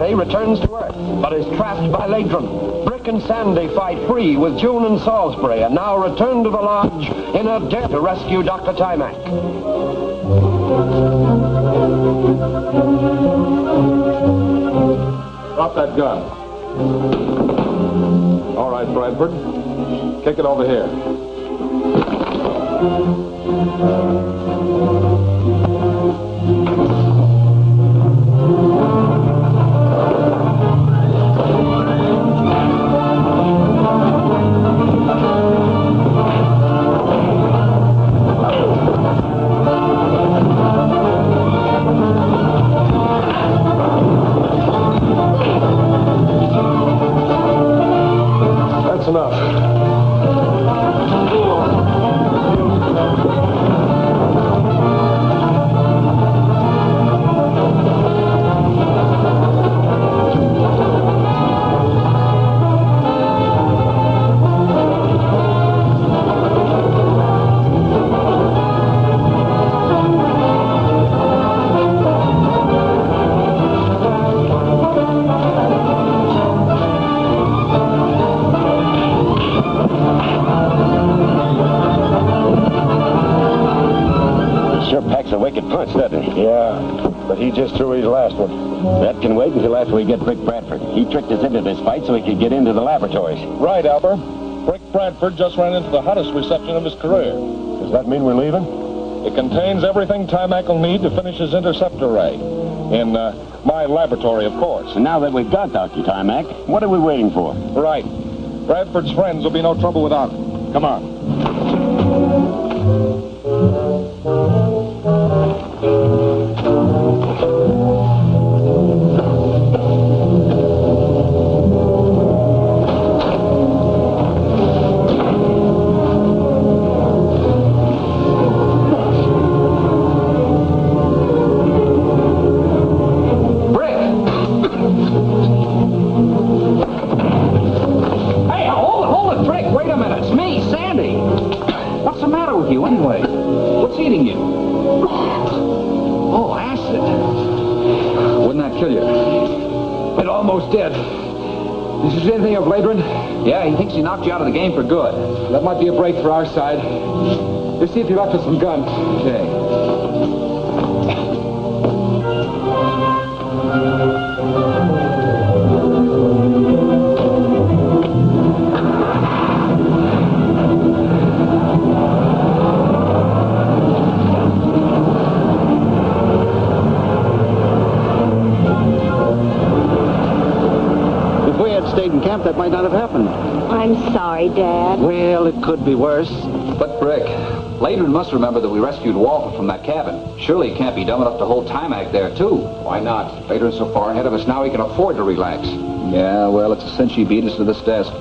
body returns to Earth, but is trapped by Laydron. Brick and Sandy fight free with June and Salisbury, and now return to the lodge in a dare to rescue Dr. Tymak. Drop that gun. All right, Bradford. Kick it over here. That's enough. A wicked punch, doesn't he? Yeah, but he just threw his last one. That can wait until after we get Brick Bradford. He tricked us into this fight so he could get into the laboratories. Right, Albert. Brick Bradford just ran into the hottest reception of his career. Does that mean we're leaving? It contains everything Tymak will need to finish his interceptor ray. In my laboratory, of course. And now that we've got Dr. Tymak, what are we waiting for? Right. Bradford's friends will be no trouble without him. Come on. Anything of Laydron? Yeah, he thinks he knocked you out of the game for good. That might be a break for our side. Let's see if he left us some guns. Okay. That might not have happened. I'm sorry, Dad. Well, it could be worse. But, Brick, Laydron must remember that we rescued Walter from that cabin. Surely he can't be dumb enough to hold Tymak there, too. Why not? Laydron's so far ahead of us now he can afford to relax. Yeah, well, it's a cinch he beat us to this desk.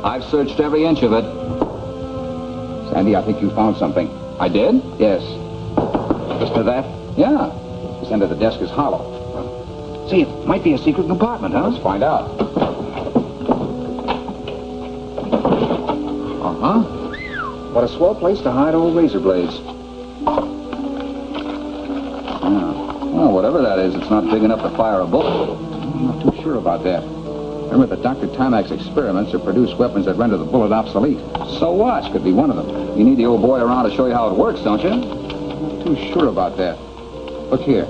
I've searched every inch of it. Sandy, I think you found something. I did? Yes. Listen to that? Yeah. This end of the desk is hollow. See, it might be a secret compartment, huh? Let's find out. Uh-huh. What a swell place to hide old razor blades. Yeah. Well, whatever that is, it's not big enough to fire a bullet. I'm not too sure about that. Remember that Dr. Tymak's experiments have produced weapons that render the bullet obsolete. So what? This could be one of them. You need the old boy around to show you how it works, don't you? I'm not too sure about that. Look here.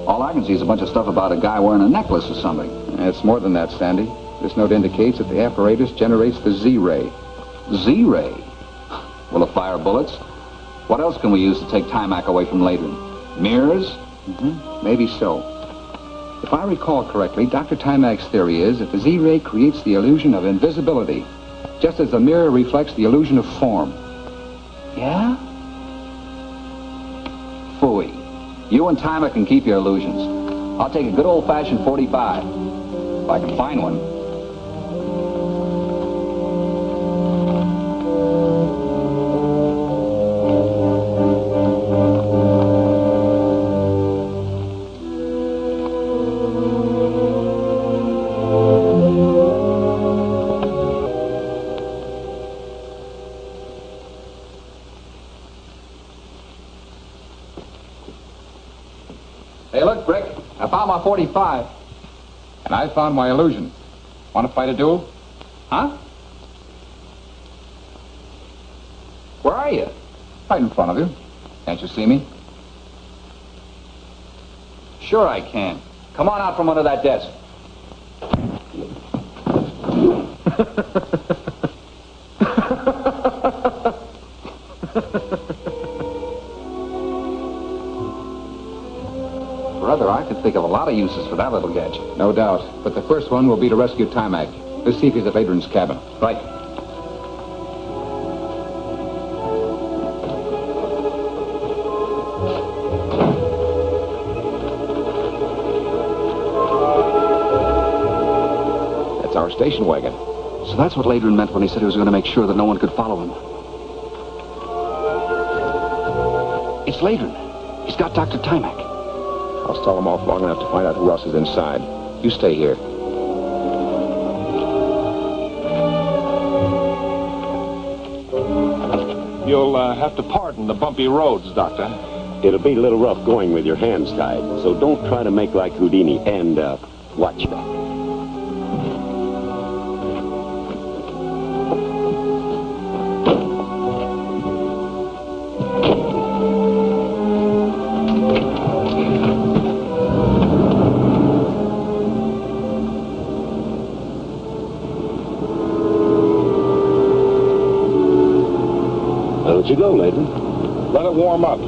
All I can see is a bunch of stuff about a guy wearing a necklace or something. It's more than that, Sandy. This note indicates that the apparatus generates the Z-ray. Z-ray? Will it fire bullets? What else can we use to take Tymak away from Laydron? Mirrors? Mm-hmm. Maybe so. If I recall correctly, Dr. Tymak's theory is that the Z-ray creates the illusion of invisibility, just as the mirror reflects the illusion of form. Yeah? Phooey. You and Tymak can keep your illusions. I'll take a good old-fashioned 45. If I can find one. Hey, look, Brick. I found my 45. And I found my illusion. Want to fight a duel? Huh? Where are you? Right in front of you. Can't you see me? Sure I can. Come on out from under that desk. Brother, I could think of a lot of uses for that little gadget. No doubt. But the first one will be to rescue Tymak. Let's see if he's at Laydron's cabin. Right. That's our station wagon. So that's what Laydron meant when he said he was going to make sure that no one could follow him. It's Laydron. He's got Dr. Tymak. I'll stall him off long enough to find out who else is inside. You stay here. You'll have to pardon the bumpy roads, Doctor. It'll be a little rough going with your hands tied, so don't try to make like Houdini and, watch that. Let you go, Laydron. Let it warm up.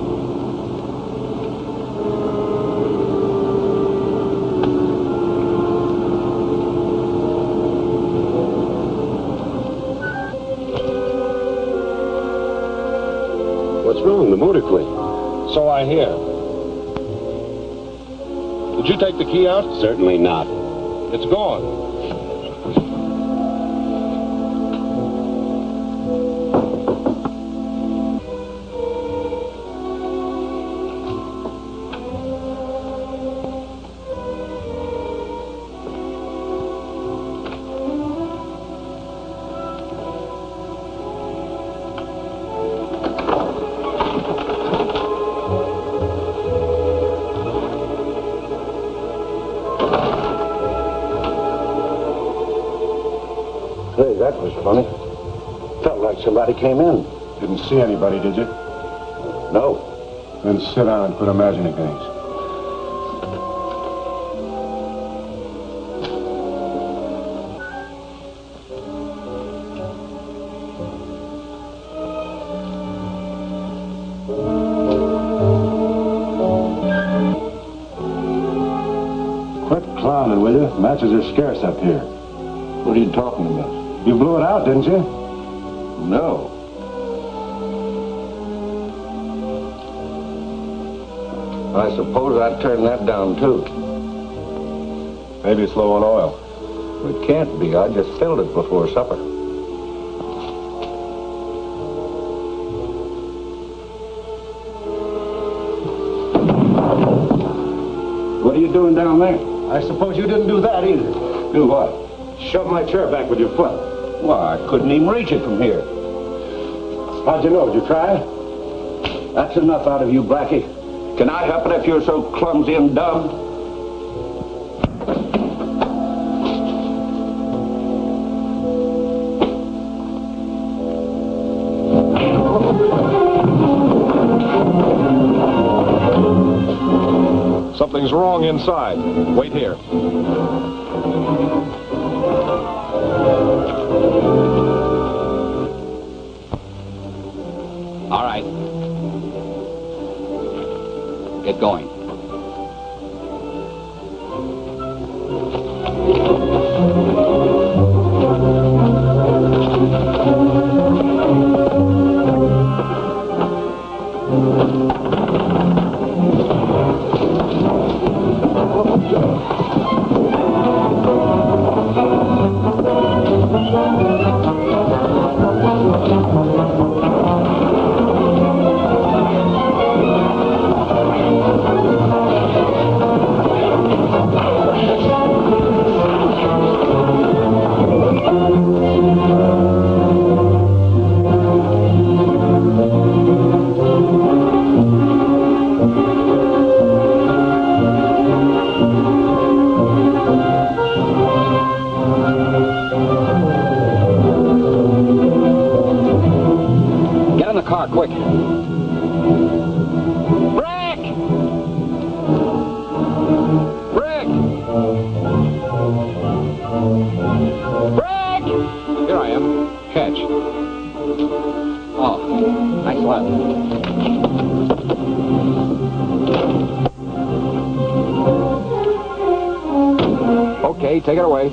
What's wrong? The motor quit. So I hear. Did you take the key out? Certainly not. It's gone. Hey, that was funny. Felt like somebody came in. Didn't see anybody, did you? No. Then sit down and quit imagining things. Quit clowning, will you? Matches are scarce up here. What are you talking about? You blew it out, didn't you? No. I suppose I'd turn that down, too. Maybe it's low on oil. It can't be. I just filled it before supper. What are you doing down there? I suppose you didn't do that either. Do what? Shove my chair back with your foot. Well, I couldn't even reach it from here. How'd you know? Did you try? That's enough out of you, Blackie. Can I help it if you're so clumsy and dumb? Something's wrong inside. Wait here. All right. Get going. Okay, take it away.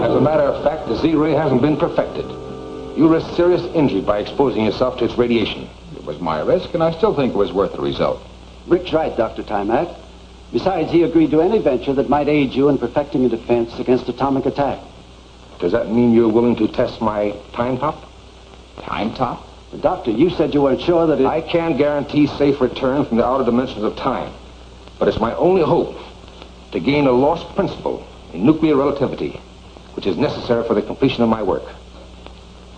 As a matter of fact, the Z-ray hasn't been perfected. You risk serious injury by exposing yourself to its radiation. It was my risk, and I still think it was worth the result. Rick's right, Dr. Tymak. Besides, he agreed to any venture that might aid you in perfecting a defense against atomic attack. Does that mean you're willing to test my time top? Time top? Doctor, you said you weren't sure that it... I can't guarantee safe return from the outer dimensions of time. But it's my only hope to gain a lost principle in nuclear relativity, which is necessary for the completion of my work.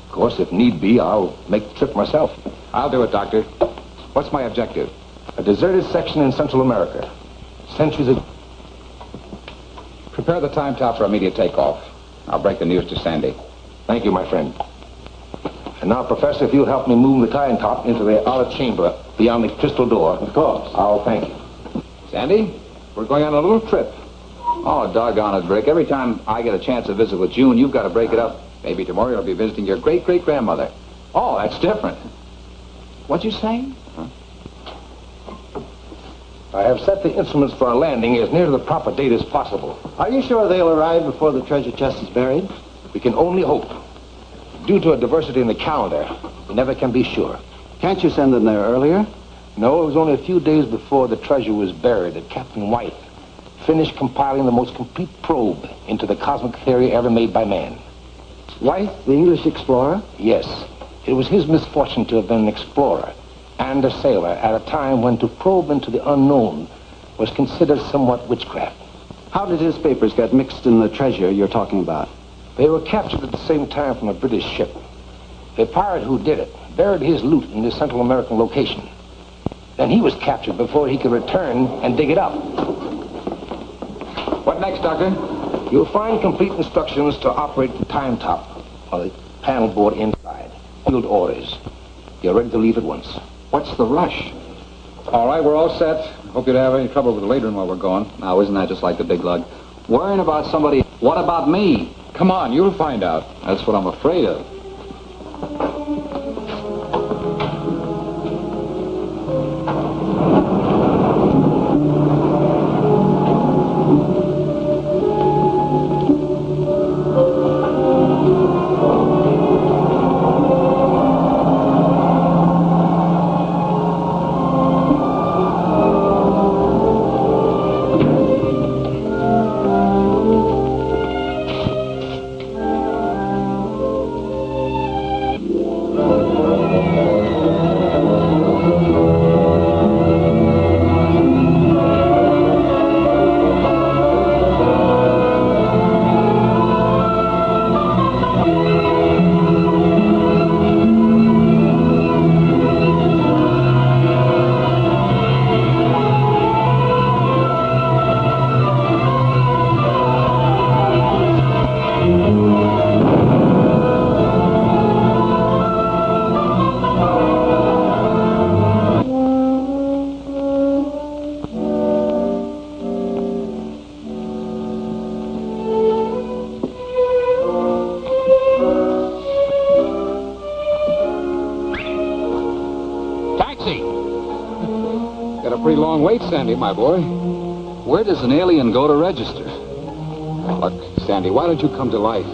Of course, if need be, I'll make the trip myself. I'll do it, Doctor. What's my objective? A deserted section in Central America. Centuries of... Prepare the time top for immediate takeoff. I'll break the news to Sandy. Thank you, my friend. And now, Professor, if you'll help me move the time top into the outer chamber beyond the crystal door. Of course. I'll thank you. Sandy, we're going on a little trip. Oh, doggone it, Rick. Every time I get a chance to visit with June, you've got to break it up. Maybe tomorrow you'll be visiting your great-great-grandmother. Oh, that's different. What'd you say? I have set the instruments for our landing as near to the proper date as possible. Are you sure they'll arrive before the treasure chest is buried? We can only hope. Due to a diversity in the calendar, we never can be sure. Can't you send them there earlier? No, it was only a few days before the treasure was buried that Captain White finished compiling the most complete probe into the cosmic theory ever made by man. White, the English explorer? Yes. It was his misfortune to have been an explorer and a sailor at a time when to probe into the unknown was considered somewhat witchcraft. How did his papers get mixed in the treasure you're talking about? They were captured at the same time from a British ship. The pirate who did it buried his loot in this Central American location. Then he was captured before he could return and dig it up. What next, Doctor? You'll find complete instructions to operate the time top on the panel board inside. Field orders. You're ready to leave at once. What's the rush? All right, we're all set. Hope you don't have any trouble with Laydron while we're gone. Now, isn't that just like the big lug? Worrying about somebody. What about me? Come on, you'll find out. That's what I'm afraid of. Pretty long wait, Sandy, my boy. Where does an alien go to register? Look, Sandy, why don't you come to life?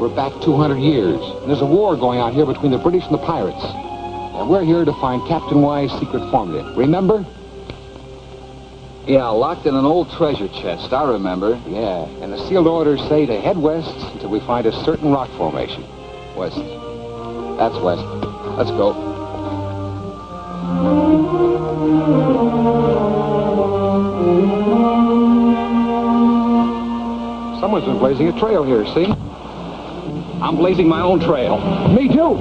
We're back 200 years, and there's a war going on here between the British and the pirates. And we're here to find Captain Y's secret formula. Remember? Yeah, locked in an old treasure chest. I remember. Yeah, and the sealed orders say to head west until we find a certain rock formation. West. That's west. Let's go. Someone's been blazing a trail here, see? I'm blazing my own trail. Me too.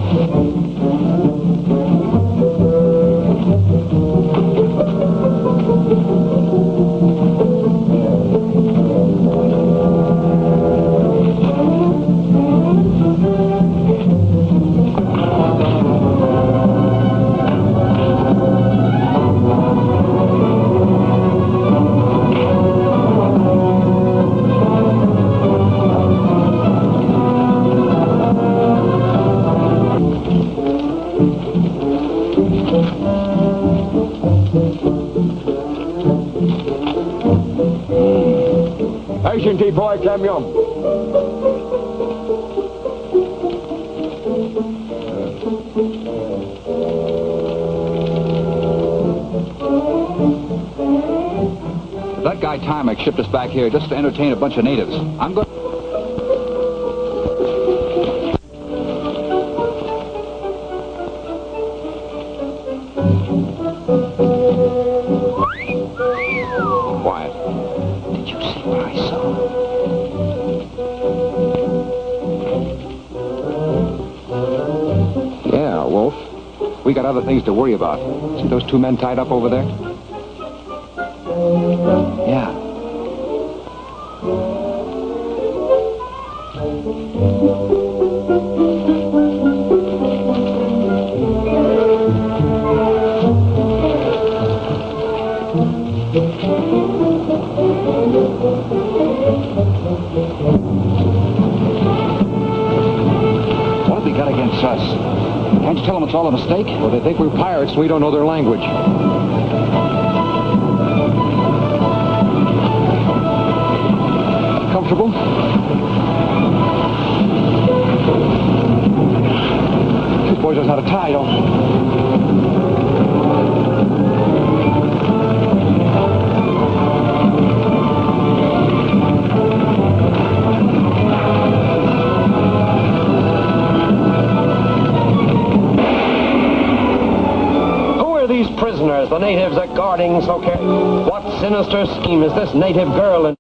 Agente por camión. That guy Tymak shipped us back here just to entertain a bunch of natives. I'm going... Quiet. Did you see what I saw? Yeah, Wolf. We got other things to worry about. See those two men tied up over there? Yeah. What have they got against us? Can't you tell them it's all a mistake? Well, they think we're pirates and we don't know their language. Comfortable? These boys knows how to tie, don't... Prisoners the natives are guarding so carefully. What sinister scheme is this native girl in?